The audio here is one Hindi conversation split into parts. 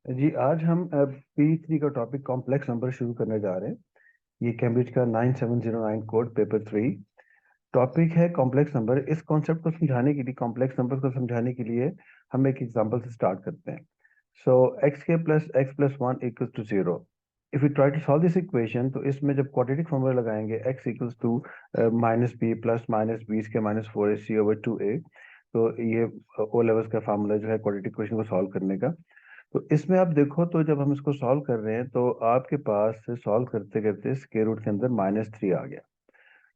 जी आज हम P3 का टॉपिक कॉम्प्लेक्स नंबर शुरू करने जा रहे हैं। ये कैम्ब्रिज का 9709 कोड पेपर 3 टॉपिक है कॉम्प्लेक्स नंबर। इस कॉन्सेप्ट को समझाने के लिए, कॉम्प्लेक्स नंबर को समझाने के लिए हम एक एग्जांपल से स्टार्ट करते हैं। सो एक्स के plus X plus one equals to zero. If you try to solve this equation, तो इसमें जब क्वाड्रेटिक फॉर्मूला लगाएंगे x equals to minus B plus minus B के minus four A C over two A, तो ये ओ लेवल्स का फार्मूला जो है क्वाड्रेटिक इक्वेशन को सॉल्व करने का। तो इसमें आप देखो, तो जब हम इसको सॉल्व कर रहे हैं तो आपके पास सॉल्व करते करते स्क्वायर रूट के अंदर -3 आ गया।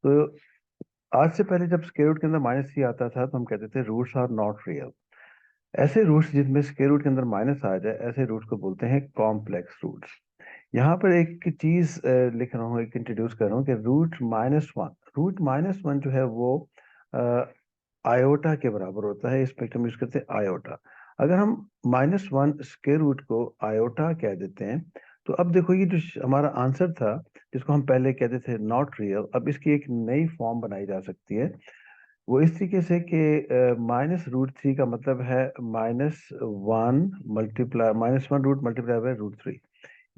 तो आज से पहले जब स्क्वायर रूट के अंदर -3 आता था तो हम कहते थे रूट्स आर नॉट रियल। ऐसे रूट्स जिनमें स्क्वायर रूट के अंदर माइनस आ जाए, ऐसे रूट्स को बोलते हैं कॉम्प्लेक्स रूट्स। यहाँ पर एक चीज लिख रहा हूँ, एक इंट्रोड्यूस कर रहा हूँ कि रूट -1 जो है वो आयोटा के बराबर होता है। इस पे हम यूज करते हैं आयोटा। अगर हम -1 स्क्वायर रूट को आयोटा कह देते हैं, तो अब देखो ये जो हमारा आंसर था, जिसको हम पहले कहते थे नॉट रियल, अब इसकी एक नई फॉर्म बनाई जा सकती है। वो इस तरीके से कि -√3 का मतलब है -1 रूट मल्टीप्लाई बाय √3।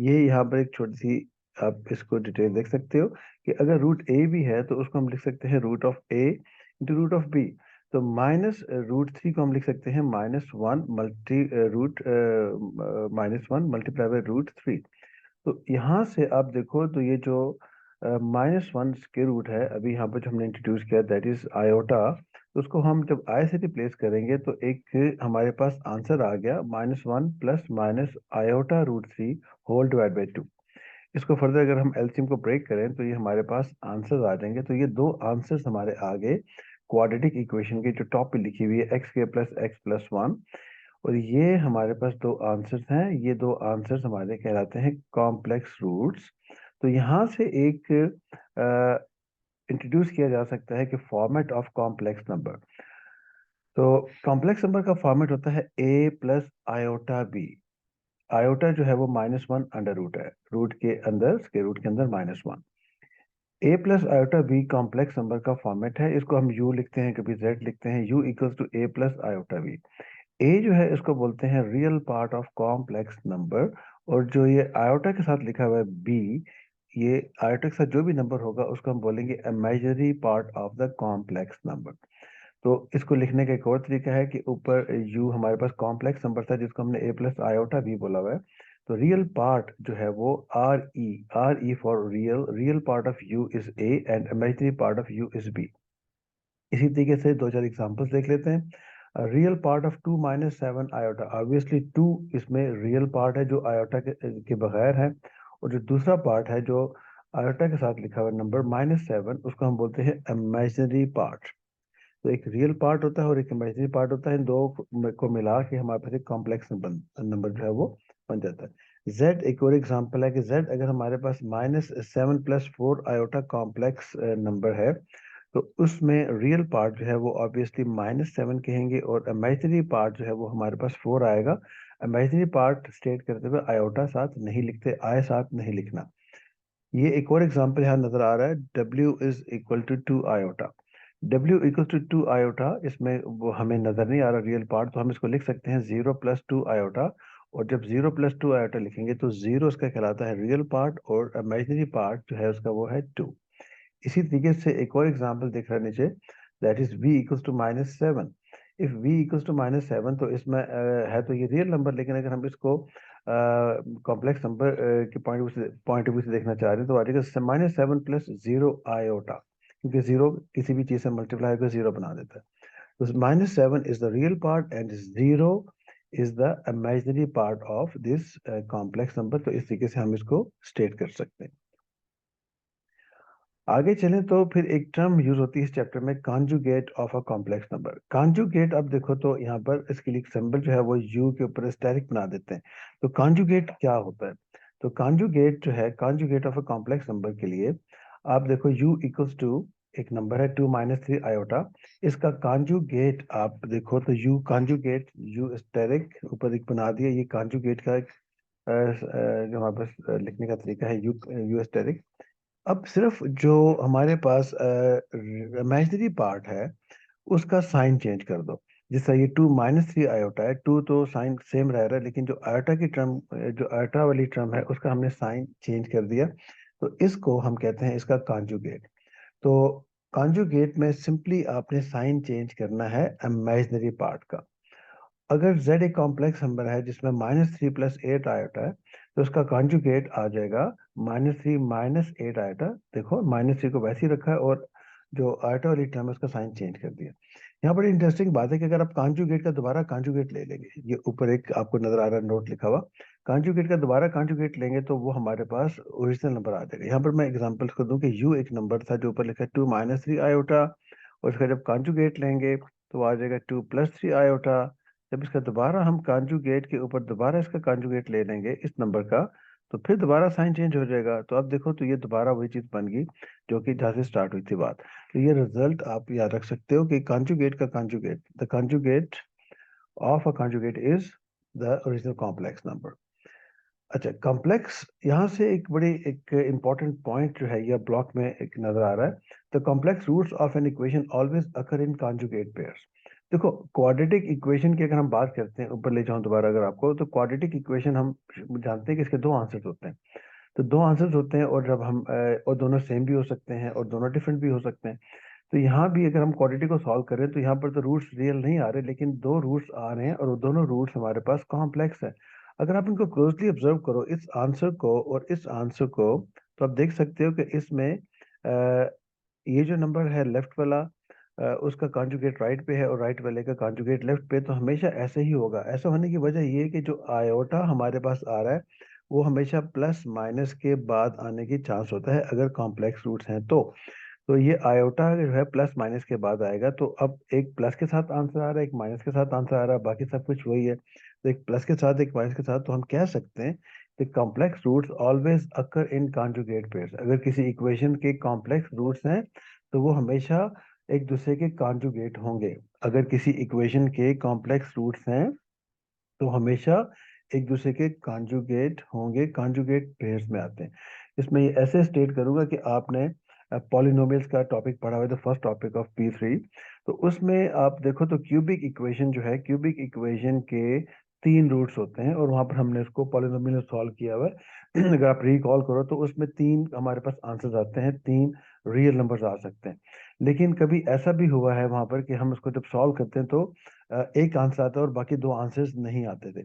ये यहाँ पर एक छोटी सी, आप इसको डिटेल देख सकते हो कि अगर रूट ए भी है तो उसको हम लिख सकते हैं root of a into root of b. तो -√3 को हम लिख सकते हैं -1 मल्टीप्लाई बाय √3। तो यहाँ से आप देखो, तो ये जो -1 स्क्वायर रूट है, अभी यहाँ पर जो हमने इंट्रोड्यूस किया, दैट इज आयोटा। तो उसको हम जब आई से रिप्लेस करेंगे तो एक हमारे पास आंसर आ गया -1 plus minus iota √3 whole divide by 2। इसको फर्दर अगर हम एलसीएम को ब्रेक करें तो ये हमारे पास आंसर्स आ जाएंगे। तो ये दो आंसर्स हमारे आ गए क्वाड्रेटिक इक्वेशन के, जो टॉप पे लिखी हुई है एक्स के प्लस एक्स प्लस वन। और ये हमारे पास दो आंसर्स हैं। ये दो आंसर्स हमारे कहलाते हैं कॉम्प्लेक्स रूट्स। तो यहाँ से एक इंट्रोड्यूस किया जा सकता है कि फॉर्मेट ऑफ कॉम्प्लेक्स नंबर। तो कॉम्प्लेक्स नंबर का फॉर्मेट होता है ए प्लस आयोटा बी। आयोटा जो है वो -1 अंडर रूट है, रूट के अंदर, स्क्वायर रूट के अंदर -1। A plus iota B complex number का फॉर्मेट है। इसको हम यू लिखते हैं, कभी जेड लिखते हैं। U equals to A plus iota B. A जो है इसको बोलते हैं real part of complex number. और जो ये आयोटा के साथ लिखा हुआ है बी, ये आयोटा के साथ जो भी नंबर होगा उसको हम बोलेंगे imaginary part of the complex number. तो इसको लिखने का एक और तरीका है कि ऊपर यू हमारे पास कॉम्प्लेक्स नंबर था जिसको हमने ए प्लस आयोटा भी बोला हुआ है। तो रियल पार्ट जो है वो R E for real, real part of u is a and imaginary part of u is b. इसी तरीके से दो चार एग्जांपल्स देख लेते हैं। Real part of 2 - 7 iota, obviously 2 इसमें रियल पार्ट है जो आयोटा के बगैर है। और जो दूसरा पार्ट है जो आयोटा के साथ लिखा हुआ नंबर -7, उसको हम बोलते हैं इमेजिनरी पार्ट। तो एक रियल पार्ट होता है और एक इमेजिनरी पार्ट होता है। इन दो को मिला के हमारे पास एक कॉम्प्लेक्स नंबर जो है वो बन जाता है। z एक और एग्जांपल है कि z अगर हमारे पास -7 + 4 आयोटा कॉम्प्लेक्स नंबर है, तो उसमें रियल पार्ट जो है वो ऑब्वियसली -7 कहेंगे और इमेजिनरी पार्ट जो है वो हमारे पास 4 आएगा। इमेजिनरी पार्ट स्टेट करते हुए आयोटा साथ नहीं लिखते, आय साथ नहीं लिखना। ये एक और एग्जांपल यहाँ नजर आ रहा है, w is equal to 2 iota. w equal to 2 iota, इसमें वो हमें नजर नहीं आ रहा रियल पार्ट, तो हम इसको लिख सकते हैं 0 + 2 आयोटा। और जब 0 + 2 आयोटा लिखेंगे तो 0 उसका कहलाता है रियल पार्ट और इमेजिनरी पार्ट जो है उसका वो है 2। इसी तरीके से एक और एग्जांपल दिख रहा है नीचे, that is v equals to -7। If v equals to -7, तो इसमें है तो ये रियल नंबर, लेकिन अगर हम इसको कॉम्प्लेक्स नंबर के पॉइंट ऑफ व्यू से देखना चाह रहे हैं तो आ जाएगा -7 + 0 आयोटा, क्योंकि जीरो किसी भी चीज से मल्टीप्लाई होकर जीरो बना देता है। तो -7 is the real part and 0 is the imaginary part of this complex number. तो इस तरीके से हम इसको स्टेट कर सकते हैं। आगे चलें तो फिर एक टर्म यूज होती है इस चैप्टर में, conjugate of a complex number. Conjugate, अब देखो तो यहाँ पर इसके लिए सिंबल जो है वो यू के ऊपर स्टेरिक बना देते हैं। तो कॉन्जुगेट क्या होता है? तो कॉन्जुगेट जो है, conjugate of a complex number के लिए आप देखो यू इक्वल्स टू, एक नंबर है 2 - 3 आयोटा। इसका कॉन्जुगेट आप देखो तो यू कॉन्जुगेट, यू स्टेरिक ऊपर एक बना दिया। ये कॉन्जुगेट का एक जो हमारे पास लिखने का तरीका है, यू स्टेरिक। अब सिर्फ जो हमारे पास इमेजिनरी पार्ट है उसका साइन चेंज कर दो। जिससे ये 2 - 3 आयोटा है, 2 तो साइन सेम रह रहा है, लेकिन जो आयोटा की टर्म, जो आयोटा वाली टर्म है उसका हमने साइन चेंज कर दिया, तो इसको हम कहते हैं इसका कॉन्जुगेट। तो कॉन्जुगेट में सिंपली आपने साइन चेंज करना है इमेजिनरी पार्ट का। अगर z एक कॉम्प्लेक्स नंबर है जिसमें -3 + 8 आयोटा है, तो उसका कॉन्जुगेट आ जाएगा -3 - 8 आयोटा। देखो -3 को वैसे ही रखा है और जो आयोटा वाली टर्म है उसका साइन चेंज कर दिया। यहाँ बड़ी इंटरेस्टिंग बात है कि अगर आप कॉन्जुगेट का दोबारा कॉन्जुगेट ले लेंगे, ये ऊपर एक आपको नजर आ रहा है नोट लिखा हुआ, कॉन्जुगेट का दोबारा कॉन्जुगेट लेंगे तो वो हमारे पास ओरिजिनल नंबर आ जाएगा। यहाँ पर मैं एग्जांपल्स को दूं कि u एक नंबर था जो ऊपर लिखा है 2 - 3 आयोटा, और इसका जब कॉन्जुगेट लेंगे तो आ जाएगा 2 + 3 आयोटा। जब इसका दोबारा हम कॉन्जुगेट के ऊपर दोबारा इसका कॉन्जुगेट ले लेंगे इस नंबर का, तो फिर दोबारा साइन चेंज हो जाएगा। तो अब देखो, तो ये दोबारा वही चीज बन गई जो कि जहाँ से स्टार्ट हुई थी बात। तो ये रिजल्ट आप याद रख सकते हो कि कॉन्जुगेट का conjugate, the conjugate of a conjugate is the original complex number. अच्छा, कॉम्प्लेक्स, यहाँ से एक बड़ी एक इम्पॉर्टेंट पॉइंट जो है यह ब्लॉक में एक नजर आ रहा है। The complex roots of an equation always occur in conjugate pairs. देखो, क्वाड्रेटिक इक्वेशन की अगर हम बात करते हैं, ऊपर ले जाऊं दोबारा अगर आपको, तो क्वाड्रेटिक इक्वेशन हम जानते हैं कि इसके दो आंसर्स होते हैं। तो दो आंसर्स होते हैं, और जब हम और दोनों सेम भी हो सकते हैं और दोनों डिफरेंट भी हो सकते हैं। तो यहाँ भी अगर हम क्वाड्रेटिक को सॉल्व करें तो यहाँ पर तो रूट्स रियल नहीं आ रहे, लेकिन दो रूट्स आ रहे हैं और वो दोनों रूट्स हमारे पास कॉम्प्लेक्स है। अगर आप इनको क्लोजली ऑब्जर्व करो, इस आंसर को और इस आंसर को, तो आप देख सकते हो कि इसमें ये जो नंबर है लेफ्ट वाला, उसका कॉन्जुगेट राइट पे है और राइट वाले का कॉन्जुगेट लेफ्ट पे, तो हमेशा ऐसे ही होगा। ऐसा होने की वजह ये है कि जो आयोटा हमारे पास आ रहा है वो हमेशा प्लस माइनस के बाद आने की चांस होता है अगर कॉम्प्लेक्स रूट्स हैं तो ये आयोटा जो है प्लस माइनस के बाद आएगा। तो अब एक प्लस के साथ आंसर आ रहा है, एक माइनस के साथ आंसर आ रहा है, बाकी सब कुछ वही है। तो एक प्लस के साथ एक माइनस के साथ, तो हम कह सकते हैं the complex roots always occur in conjugate pairs. अगर किसी इक्वेशन के कॉम्प्लेक्स रूट्स हैं तो वो हमेशा एक दूसरे के कॉन्जुगेट होंगे। अगर किसी इक्वेशन के कॉम्प्लेक्स रूट्स हैं तो हमेशा एक दूसरे के कॉन्जुगेट होंगे, कॉन्जुगेट पेयर्स में आते हैं। इसमें ये ऐसे स्टेट करूंगा कि आपने पॉलिनोमियल्स का टॉपिक पढ़ा हुआ है, the first topic of P3। तो उसमें आप देखो तो क्यूबिक इक्वेशन जो है, क्यूबिक इक्वेशन के 3 रूट्स होते हैं, और वहां पर हमने उसको पॉलिनोमियल में सॉल्व किया हुआ है। अगर आप रिकॉल करो तो उसमें 3 हमारे पास आंसर्स आते हैं, 3 रियल नंबर्स आ सकते हैं। लेकिन कभी ऐसा भी हुआ है वहां पर कि हम उसको जब सॉल्व करते हैं तो एक आंसर आता है और बाकी 2 आंसर्स नहीं आते थे।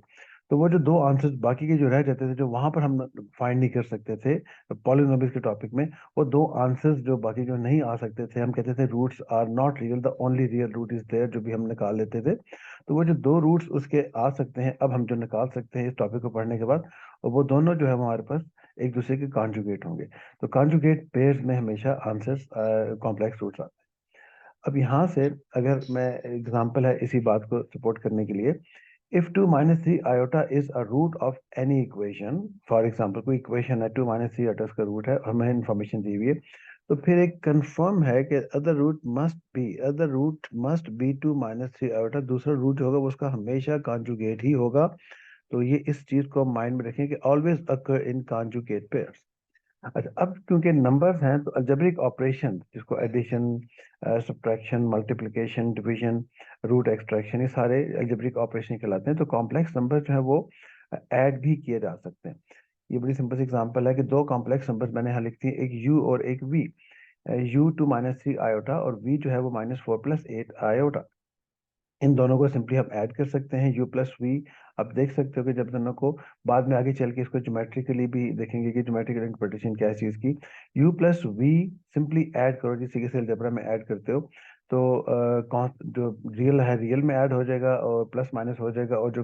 तो वो जो 2 आंसर्स बाकी के जो रह जाते थे, जो वहां पर हम फाइंड नहीं कर सकते थे पॉलिनोमियल्स के टॉपिक में, वो 2 आंसर्स जो बाकी जो नहीं आ सकते थे, हम कहते थे roots are not real, the only real root is there, जो भी हम निकाल लेते थे। तो वो जो 2 रूट्स उसके आ सकते हैं, अब हम जो निकाल सकते हैं इस टॉपिक को पढ़ने के बाद, और वो दोनों जो है हमारे पास एक दूसरे के कॉन्जुगेट होंगे। तो कॉन्जुगेट पेयर्स में हमेशा आंसर्स कॉम्प्लेक्स रूट्स आते हैं। अब यहाँ से अगर मैं एग्जांपल है इसी बात को सपोर्ट करने के लिए, if 2 - 3 iota is a root of any equation, for example कोई इक्वेशन है 2 - 3 आयोटा का रूट है, हमें इन्फॉर्मेशन दी हुई है, तो फिर एक कंफर्म है कि other root must be 2 - 3 iota, दूसरा रूट जो होगा वो उसका हमेशा कॉन्जुगेट ही होगा। तो ये इस चीज को माइंड में रखें कि always occur in conjugate pairs. अच्छा, अब क्योंकि नंबर्स हैं तो अलजेब्रिक ऑपरेशन, जिसको addition, subtraction, multiplication, division, root extraction, ये सारे अलजेब्रिक ऑपरेशन कहलाते हैं। तो कॉम्प्लेक्स नंबर जो है वो ऐड भी किए जा सकते हैं। ये बड़ी सिंपल सी एग्जांपल है कि दो कॉम्प्लेक्स नंबर्स मैंने यहाँ लिख दिए, एक u और एक v। u 2 - 3 आयोटा और v जो है वो -4 + 8 आयोटा। इन दोनों को सिंपली हम ऐड कर सकते हैं, u प्लस वी। अब देख सकते हो कि जब दोनों को बाद में आगे चल के इसको ज्योमेट्रिकली भी देखेंगे कि ज्योमेट्रिकल इंटरप्रिटेशन क्या है चीज की। u plus v simply add करो, जिस तरीके से अलजेब्रा में ऐड करते हो, तो जो रियल है रियल में ऐड हो जाएगा और प्लस माइनस हो जाएगा, और जो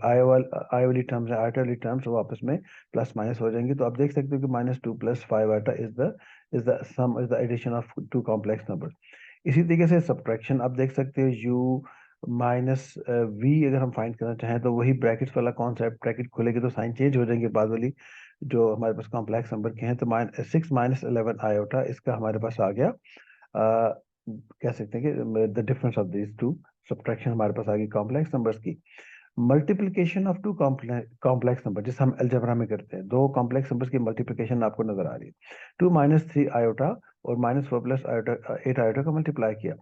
आई वाली टर्म्स है, आटा वाली टर्म्स, वो आपस में प्लस माइनस हो जाएंगी। तो आप देख सकते हो कि -2 + 5 iota is the addition of 2 complex number. इसी तरीके से सब्ट्रैक्शन आप देख सकते हो, u माइनस वी अगर हम फाइंड करना चाहें तो वही ब्रैकेट्स वाला कॉन्सेप्ट, ब्रैकेट खोलेंगे तो साइन चेंज हो जाएंगे बाद वाली जो हमारे पास कॉम्प्लेक्स नंबर के हैं। तो 6 - 11 आयोटा इसका हमारे पास आ गया। कह सकते हैं कि the difference of these two, subtraction हमारे पास आ गई कॉम्प्लेक्स नंबर्स की। मल्टीप्लिकेशन ऑफ 2 कॉम्प्लेक्स नंबर, जिसे हम अलजेब्रा में करते हैं, दो कॉम्प्लेक्स नंबर्स की मल्टीप्लिकेशन आपको नजर आ रही है। 2 - 3 आयोटा और -4 + आयोटा 8 आयोटा का मल्टीप्लाई किया,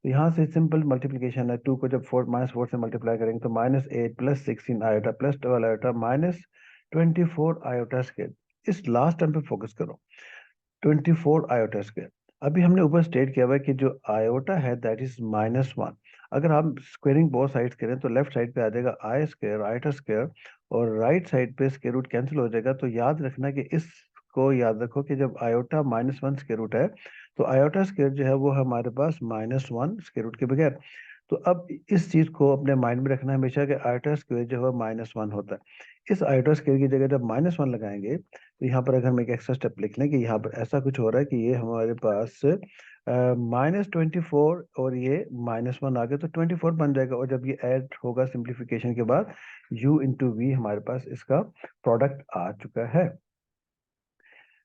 तो यहाँ से सिंपल मल्टीप्लीकेशन है, 2 को जब -4 से मल्टीप्लाई करेंगे तो -8 + 16 आयोटा + 12 आयोटा -24 आयोटा स्क्वायर। इस लास्ट टर्म पे फोकस करो, 24 आयोटा स्क्वायर। अभी हमने ऊपर स्टेट किया हुआ है कि जो आयोटा है दैट इज -1। अगर हम स्क्वेयरिंग बोथ साइड्स करें तो लेफ्ट साइड पे आ जाएगा आई स्क्वायर आयोटा स्क्वायर, और राइट साइड पे स्क्वायर रूट कैंसिल हो जाएगा। तो याद रखना कि इसको याद रखो कि जब आयोटा -1 स्क्वायर रूट है तो आयोटा स्क्वायर जो है वो हमारे पास -1 स्क्वायर रूट के बगैर। तो अब इस चीज को अपने माइंड में रखना हमेशा कि आयोटा स्क्वायर जो है -1 होता है। इस आयोटा स्क्वायर की जगह जब -1 लगाएंगे तो यहाँ पर अगर हम एक एक्स्ट्रा स्टेप लिख लें कि यहाँ पर ऐसा कुछ हो रहा है कि ये हमारे पास -24 और ये -1 आ गया तो 24 बन जाएगा, और जब ये ऐड होगा सिंप्लीफिकेशन के बाद u × v हमारे पास इसका प्रोडक्ट आ चुका है।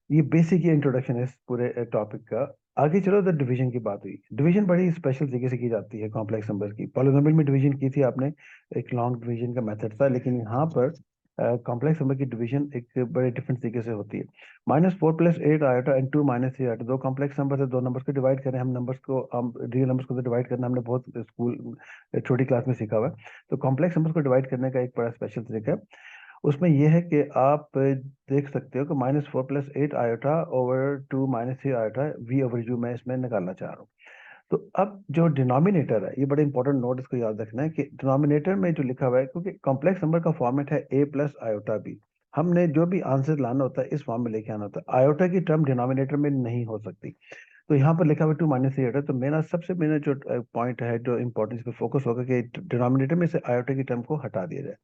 ये बेसिक ये इंट्रोडक्शन है इस पूरे टॉपिक का। आगे चलो तो डिवीजन की बात हुई। डिवीजन बड़ी स्पेशल तरीके से की जाती है कॉम्प्लेक्स नंबर की। पॉलिनोमियल में डिवीजन की थी आपने, एक लॉन्ग डिवीजन का मेथड था, लेकिन यहाँ पर कॉम्प्लेक्स नंबर की डिवीजन एक बड़े डिफरेंट तरीके से होती है। -4 + 8 आयोटा एंड 2 - 3 आयोटा, दो कॉम्प्लेक्स नंबर है, दो नंबर्स को डिवाइड करें। हम रियल नंबर्स को तो डिवाइड करना हमने बहुत स्कूल छोटी क्लास में सीखा हुआ है। तो कॉम्प्लेक्स नंबर्स को डिवाइड करने का एक बड़ा स्पेशल तरीका है। उसमें यह है कि आप देख सकते हो कि -4 + 8 आयोटा ओवर 2 - 3 आयोटा v/u मैं इसमें निकालना चाह रहा हूँ। तो अब जो डिनोमिनेटर है, ये बड़े इंपॉर्टेंट नोट, इसको याद रखना है कि डिनोमिनेटर में जो लिखा हुआ है, क्योंकि कॉम्प्लेक्स नंबर का फॉर्मेट है a + आयोटा b। हमने जो भी आंसर लाना होता है इस फॉर्म में लेके आना होता है। आयोटा की टर्म डिनोमिनेटर में नहीं हो सकती। तो यहाँ पर लिखा हुआ 2 - 3 आयोटा, तो मेरा जो पॉइंट है, जो इंपॉर्टेंस पे फोकस होगा कि डिनोमिनेटर में से आयोटा की टर्म को हटा दिया जाए।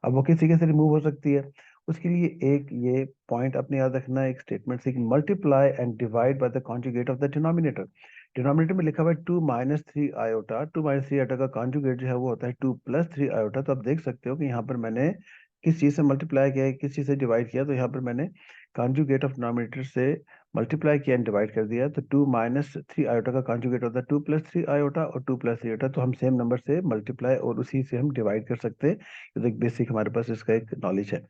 अब वो किसी कैसे रिमूव हो सकती है, उसके लिए एक ये पॉइंट अपने याद रखना है, एक स्टेटमेंट से, multiply and divide by the conjugate of the denominator. Denominator में लिखा हुआ है 2 - 3 आयोटा, 2 - 3 आयोटा का कॉन्जुगेट जो है वो होता है 2 + 3 आयोटा। तो आप देख सकते हो कि यहाँ पर मैंने किस चीज से मल्टीप्लाई किया है, किस चीज से डिवाइड किया। तो यहाँ पर मैंने कॉन्जुगेट ऑफ डिनोमिनेटर से मल्टीप्लाई किया एंड डिवाइड कर दिया। तो 2 - 3 आयोटा का कॉन्जुगेट होता है 2 + 3 आयोटा, और 2 + 3 आयोटा तो हम सेम नंबर से मल्टीप्लाई और उसी से हम डिवाइड कर सकते हैं। तो एक बेसिक हमारे पास इसका एक नॉलेज है।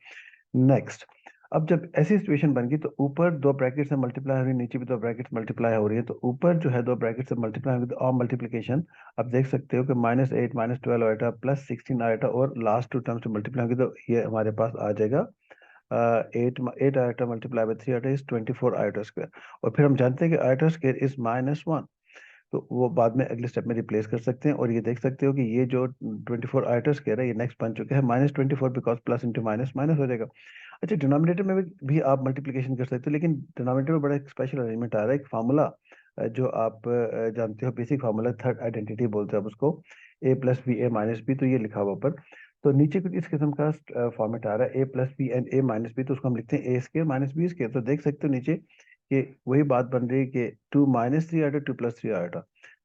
नेक्स्ट, अब जब ऐसी सिचुएशन बन गई तो ऊपर दो ब्रैकेट से मल्टीप्लाई हो रही है, नीचे भी दो ब्रैकेट मल्टीप्लाई हो रही है। तो ऊपर जो है दो ब्रैकेट से मल्टीप्लाई हो रही है तो ऑफ मल्टीप्लिकेशन आप देख सकते हो कि -8 - 12 आयोटा + 16 आयोटा, और लास्ट टू टर्म से मल्टीप्लाई होगी तो ये हमारे पास आ जाएगा 8 iota multiply by 3 iota is 24 iota square. और फिर हम जानते हैं कि आयोटा स्क्वायर इज -1, तो वो बाद में अगले स्टेप में रिप्लेस कर सकते हैं। और ये देख सकते हो कि ये जो 24 आयोटा स्क्वायर है ये नेक्स्ट बन चुका है -24, because plus into minus minus हो जाएगा। अच्छा, डिनोमिनेटर में भी आप मल्टीप्लिकेशन कर सकते हो, लेकिन डिनोमिनेटर में बड़ा एक स्पेशल अरेंजमेंट आ रहा है, एक फार्मूला जो आप जानते हो, बेसिक फार्मूला, थर्ड आइडेंटिटी बोलते हैं आप उसको, a + b a - b। तो ये लिखा हुआ ऊपर, तो नीचे कुछ इस किस्म का फॉर्मेट आ रहा है, a + b and a - b, तो उसको हम लिखते हैं a² - b²। तो देख सकते हो नीचे कि वही बात बन रही है कि 2 - 3 आयोटा 2 + 3 आयोटा,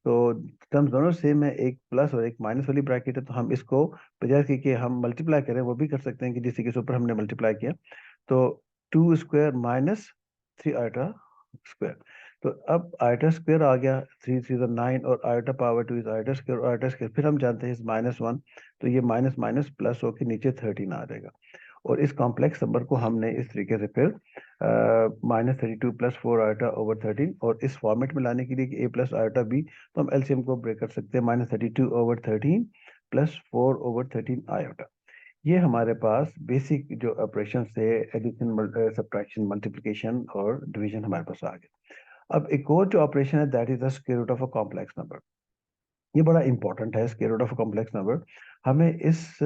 तो टर्म्स दोनों सेम है, एक प्लस और एक माइनस वाली ब्रैकेट है। तो हम इसको बजाय कि हम मल्टीप्लाई करें, वो भी कर सकते हैं कि जिस के ऊपर हमने मल्टीप्लाई किया। तो 2² - 3 आयोटा स्क्वायर। तो अब आयोटा स्क्वायर आ गया, 3 3 9, और iota power 2 is iota square, और आयोटा स्क्वायर फिर हम जानते हैं -1, तो ये माइनस माइनस प्लस होके नीचे 13 आ जाएगा। और इस कॉम्प्लेक्स नंबर को हमने इस तरीके से फिर -32 + 4 आयोटा ओवर 13, और इस फॉर्मेट में लाने के लिए कि a + आयोटा b, तो हम एलसीएम को ब्रेक कर सकते हैं, -32 ओवर 13 + 4 ओवर 13 आयोटा। ये हमारे पास बेसिक जो ऑपरेशन है, एडिशन, सब्ट्रैक्शन, मल्टीप्लिकेशन और डिवीजन हमारे पास आ गए। अब एक और जो ऑपरेशन है that is the square root of a complex number. ये बड़ा इंपॉर्टेंट है, square root of a complex number. हमें इस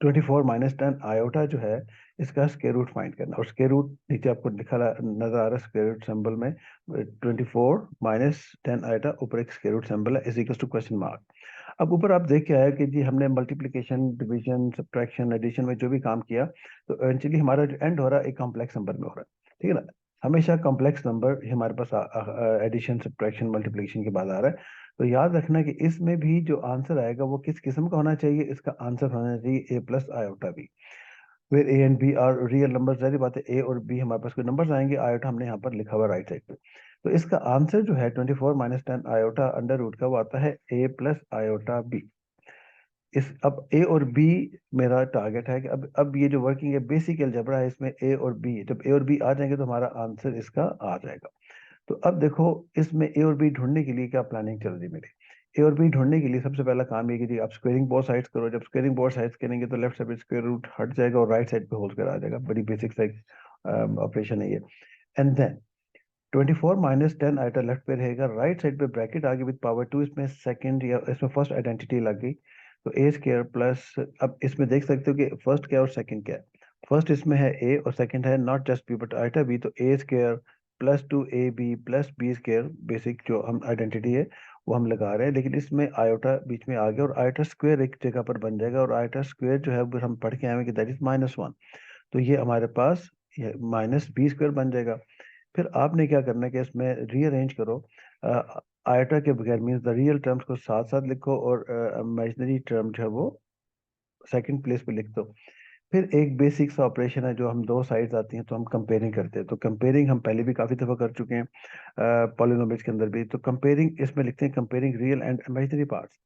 24 - 10 आयोटा जो है इसका स्क्वायर रूट फाइंड करना, और स्क्वायर रूट नीचे आपको लिखा नजर आ रहा है स्क्वायर रूट सिंबल में, 24 - 10 आयोटा, ऊपर एक स्क्वायर रूट सिंबल है, is equal to question mark. अब ऊपर आप देख के आया कि जी हमने मल्टीप्लिकेशन, डिवीजन, सब्ट्रैक्शन, एडिशन में जो भी काम किया, तो इवेंचुअली हमारा जो एंड हो रहा है एक कॉम्प्लेक्स नंबर में हो रहा है, ठीक है ना। हमेशा कॉम्प्लेक्स नंबर हमारे पास एडिशन, सब्ट्रैक्शन, मल्टीप्लिकेशन के बाद आ रहा है। तो याद रखना कि इसमें भी जो आंसर आएगा वो किस किस्म का होना चाहिए, इसका आंसर होना चाहिए a + iota b, where a and b are real number. सारी बात है, a और b हमारे पास कोई नंबर्स आएंगे, आयोटा हमने यहाँ पर लिखा हुआ राइट साइड पे। तो इसका आंसर जो है 24 - 10 आयोटा अंडर रूट का, वो आता है a + आयोटा b। अब ए और बी मेरा टारगेट है कि अब ये जो वर्किंग है बेसिक अलजेब्रा है, इसमें ए और बी, जब ए और बी आ जाएंगे तो हमारा आंसर इसका आ जाएगा। तो अब देखो इसमें ए और बी ढूंढने के लिए क्या प्लानिंग चल रही है मेरी। ए और बी ढूंढने के लिए सबसे पहला काम ये कीजिए, आप स्क्वेयरिंग बोथ साइड्स करो। जब स्क्वेयरिंग बोथ साइड्स करेंगे तो लेफ्ट साइड पे स्क्वायर रूट हट जाएगा और राइट साइड पे होल स्क्वायर आ जाएगा। बड़ी बेसिक सा ऑपरेशन है ये। And then 24 minus 10 iota left पे रहेगा, राइट साइड पे ब्रैकेट आगे विद पावर 2, इसमें सेकंड या इसमें फर्स्ट आइडेंटिटी लग गई। तो ए स्क्वायर प्लस, अब इसमें देख सकते हो कि फर्स्ट क्या है और सेकंड क्या है। फर्स्ट इसमें है ए और सेकंड है not just B but iota B, तो A square plus 2ab plus B square, basic जो हम आइडेंटिटी है वो हम लगा रहे हैं। लेकिन इसमें आयोटा बीच में आ गया और आयोटा स्क्वायर एक जगह पर बन जाएगा, और आयोटा स्क्वायर जो है वो हम पढ़ के आए हैं कि दैट इज -1। तो ये हमारे पास माइनस बी स्क्वायर बन जाएगा। फिर आपने क्या करना है कि इसमें रीअरेंज करो, आयोटा के बगैर मीन्स द रियल टर्म्स को साथ साथ लिखो और इमेजिनरी टर्म जो है वो सेकंड प्लेस पे लिख दो। फिर एक बेसिक सा ऑपरेशन है, जो हम दो साइड्स आती हैं तो हम कंपेयरिंग करते हैं। तो कंपेयरिंग हम पहले भी काफी दफा कर चुके हैं पॉलिनोमियल्स के अंदर भी। तो कंपेयरिंग इसमें लिखते हैं comparing real and imaginary parts.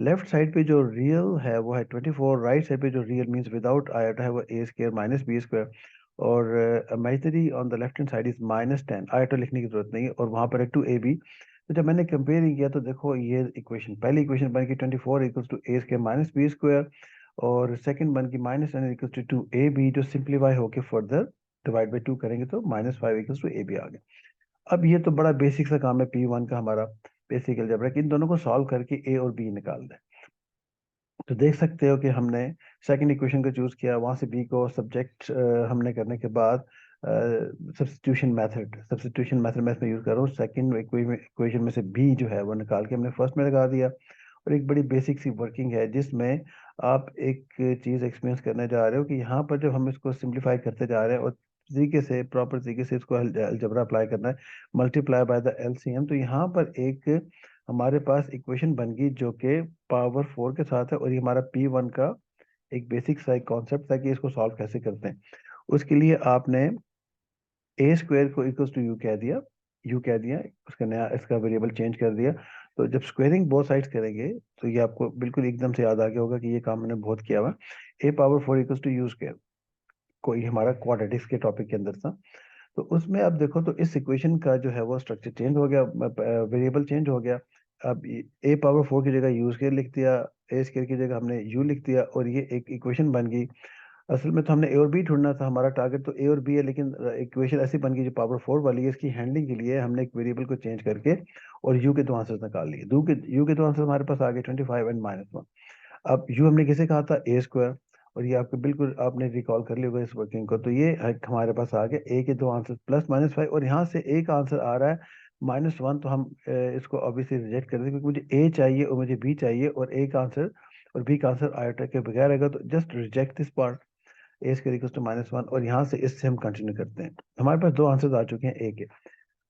Left side पे जो रियल है वो है 24, राइट साइड पे जो रियल मींस विदाउट आयोटा है वो ए स्क्वायर माइनस बी स्क्वायर, और imaginary on the left hand side is -10। Iota लिखने की जरूरत नहीं है, और वहां पर है 2ab। तो जब मैंने कंपेयरिंग किया तो देखो ये इक्वेशन, पहली इक्वेशन बन गई 24 equals to a square minus b square, और सेकंड बन गई -10 इक्वल्स टू 2ab, जो सिंप्लीफाई होके फर्दर डिवाइड बाई 2 करेंगे तो -5 इक्वल्स टू ab आ गया। अब ये तो बड़ा बेसिक सा काम है P1 का हमारा, बेसिक अलजेब्रा कि इन दोनों को सॉल्व करके ए और बी निकाल दें। तो देख सकते हो कि हमने सेकंड इक्वेशन को चूज किया, वहां से बी को सब्जेक्ट हमने करने के बाद सब्स्टिट्यूशन मेथड में इसमें यूज कर रहा हूँ। सेकंड इक्वेशन में से बी जो है वो निकाल के हमने फर्स्ट में लगा दिया। और एक बड़ी बेसिक सी वर्किंग है जिसमें आप एक चीज एक्सपीरियंस करने जा रहे हो कि यहाँ पर जब हम इसको सिंप्लीफाई करते जा रहे हैं और तरीके से प्रॉपर तरीके से इसको अलजबरा अप्लाई करना है, मल्टीप्लाई बाय द एलसीएम, तो यहाँ पर एक हमारे पास इक्वेशन बन गई जो कि पावर 4 के साथ है, और ये हमारा P1 का एक बेसिक सा एक कॉन्सेप्ट था कि इसको सॉल्व कैसे करते हैं। उसके लिए आपने ए स्क्वायर को इक्वल्स टू यू कह दिया, उसका नया इसका वेरिएबल चेंज कर दिया। तो जब स्क्वेयरिंग बोथ साइड्स करेंगे तो ये आपको बिल्कुल एकदम से याद आ गया होगा कि ये काम मैंने बहुत किया हुआ। A power 4 equals to U square, कोई हमारा क्वाड्रेटिक्स के टॉपिक के अंदर था। तो उसमें अब देखो तो इस इक्वेशन का जो है वो स्ट्रक्चर चेंज हो गया, वेरिएबल चेंज हो गया। अब ए पावर 4 की जगह यू स्क्वायर लिख दिया, ए स्क्वायर की जगह हमने यू लिख दिया, और ये एक इक्वेशन बन गई। असल में तो हमने ए और बी ढूंढना था, हमारा टारगेट तो ए और बी है, लेकिन इक्वेशन ऐसी बन गई जो पावर 4 वाली है। इसकी हैंडलिंग के लिए हमने एक वेरिएबल को चेंज करके और यू के दो आंसर्स निकाल लिए। यू के दो आंसर हमारे पास आ गए 25 एंड -1। अब यू हमने किसे कहा था, ए स्क्वायर, और ये आपको बिल्कुल आपने रिकॉल कर लिया होगा इस वर्किंग को। तो ये हमारे पास आ गया ए के दो आंसर प्लस -5, और यहाँ से ए का आंसर आ रहा है -1। तो हम इसको ऑब्वियसली रिजेक्ट कर देंगे क्योंकि मुझे ए चाहिए और मुझे बी चाहिए, और ए का आंसर और बी का आंसर आयोटा के बगैर आएगा, तो just reject this part. A square equals to -1, और यहाँ से इससे हम कंटिन्यू करते हैं। हमारे पास दो आंसर्स आ चुके हैं ए के।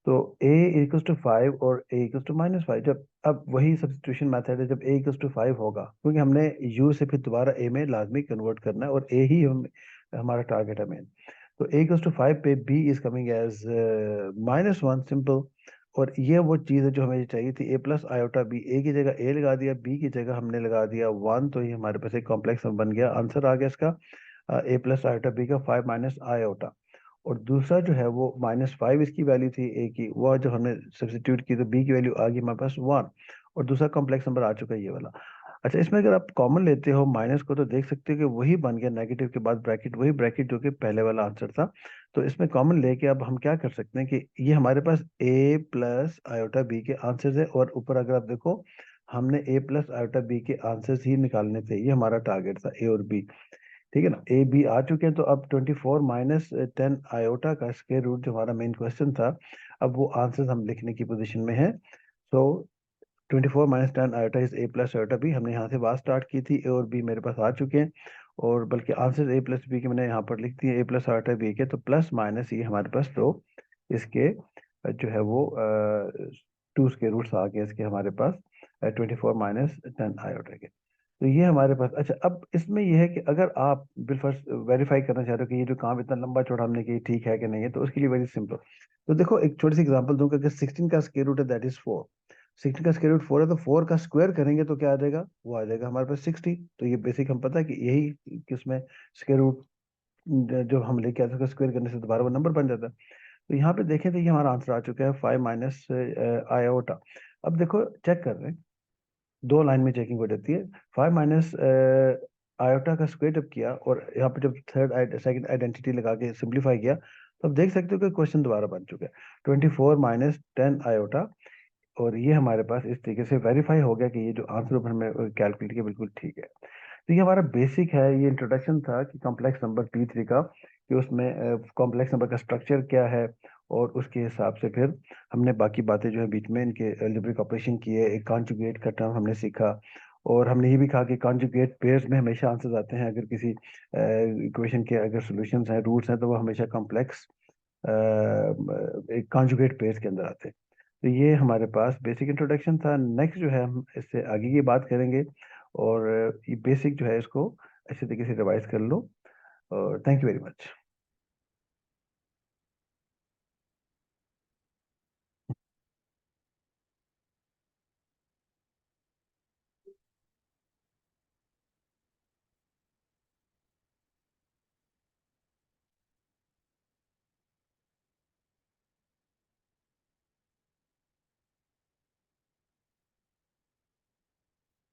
तो a इक्वल्स टू 5 और a इक्वल्स टू -5, जब अब वही सब्स्टिट्यूशन मेथड है, जब a इक्वल्स टू 5 होगा, क्योंकि हमने u से फिर दोबारा a में लाजमी कन्वर्ट करना है, और a ही हमारा टारगेट है मेन। तो a इक्वल्स टू 5 पे b is coming as -1, simple. और ये वो चीज़ है जो हमें चाहिए थी, a plus iota b। a की जगह a लगा दिया, b की जगह हमने लगा दिया 1, तो ये हमारे पास एक कॉम्प्लेक्स बन गया। आंसर आ गया इसका a प्लस आयोटा b का 5 माइनस आयोटा। और दूसरा जो है वो -5 इसकी वैल्यू थी ए की, वो जब हमने सब्स्टिट्यूट की तो बी की वैल्यू आ गई हमारे पास 1, और दूसरा कॉम्प्लेक्स नंबर आ चुका है ये वाला। अच्छा, इसमें अगर आप कॉमन लेते हो माइनस को तो देख सकते हो कि वही बन गया, नेगेटिव के बाद ब्रैकेट, वही ब्रैकेट जो कि पहले वाला आंसर था। तो इसमें कॉमन लेके अब हम क्या कर सकते हैं कि ये हमारे पास ए प्लस आयोटा बी के आंसर्स है, और ऊपर अगर आप देखो हमने ए प्लस आयोटा बी के आंसर्स ही निकालने थे, ये हमारा टारगेट था ए और बी। ठीक है ना, ए बी आ चुके हैं। तो अब 24 माइनस 10 आयोटा का स्क्वायर रूट जो हमारा मेन क्वेश्चन था, अब वो आंसर हम लिखने की पोजीशन में है। So 24 minus 10 iota is a plus iota b, हमने यहाँ से बात स्टार्ट की थी। ए और बी मेरे पास आ चुके हैं, और बल्कि आंसर ए प्लस बी के मैंने यहाँ पर लिख दिए, ए प्लस आयोटा बी के। तो प्लस माइनस ये हमारे पास तो इसके जो है वो 2 के रूट्स आ गए इसके हमारे पास 24 माइनस 10 आयोटा के। तो ये हमारे पास। अच्छा, अब इसमें ये है कि अगर आप बिल फर्स्ट वेरीफाई करना चाहते हो कि ये जो काम इतना लंबा चौड़ा हमने किया ठीक है कि नहीं है, तो उसके लिए वेरी सिंपल। तो देखो एक छोटी सी एग्जांपल दूंगा कि 16 का स्क्वायर रूट है दैट इज 4। 16 का स्क्वायर रूट 4 है, तो 4 का स्क्वायर करेंगे तो क्या आ जाएगा, वो आ जाएगा हमारे पास 60। तो ये बेसिक हम पता है कि यही किसमें स्क्वायर रूट जो हम लेके आते हैं, स्क्वायर करने से दोबारा वो नंबर बन जाता है। तो यहाँ पे देखें तो ये हमारा आंसर आ चुका है 5 माइनस आयोटा। अब देखो चेक कर रहे हैं, दो लाइन में चेकिंग हो जाती है। 5 माइनस आयोटा का स्क्वायर जब किया और यहाँ पे जब सेकंड आइडेंटिटी लगा के सिंप्लीफाई किया, तो आप देख सकते हो कि क्वेश्चन दोबारा बन चुका है। 24 माइनस 10 आयोटा, और ये हमारे पास इस तरीके से वेरीफाई हो गया कि ये जो आंसर ऊपर हमें कैलकुलेट किया बिल्कुल ठीक है। तो ये हमारा बेसिक है, ये इंट्रोडक्शन था कि कॉम्प्लेक्स नंबर T3 का, कि उसमें कॉम्प्लेक्स नंबर का स्ट्रक्चर क्या है, और उसके हिसाब से फिर हमने बाकी बातें जो है बीच में इनके अलजेब्रिक ऑपरेशन किए, एक कॉन्जुगेट का टर्म हमने सीखा, और हमने ये भी कहा कि कॉन्जुगेट पेयर्स में हमेशा आंसर्स आते हैं, अगर किसी इक्वेशन के अगर सॉल्यूशंस हैं, रूट्स हैं, तो वो हमेशा कॉम्प्लेक्स एक कॉन्जुगेट पेयर्स के अंदर आते हैं। तो ये हमारे पास बेसिक इंट्रोडक्शन था। नेक्स्ट जो है हम इससे आगे की बात करेंगे, और ये बेसिक जो है इसको अच्छे तरीके से रिवाइज कर लो, और थैंक यू वेरी मच।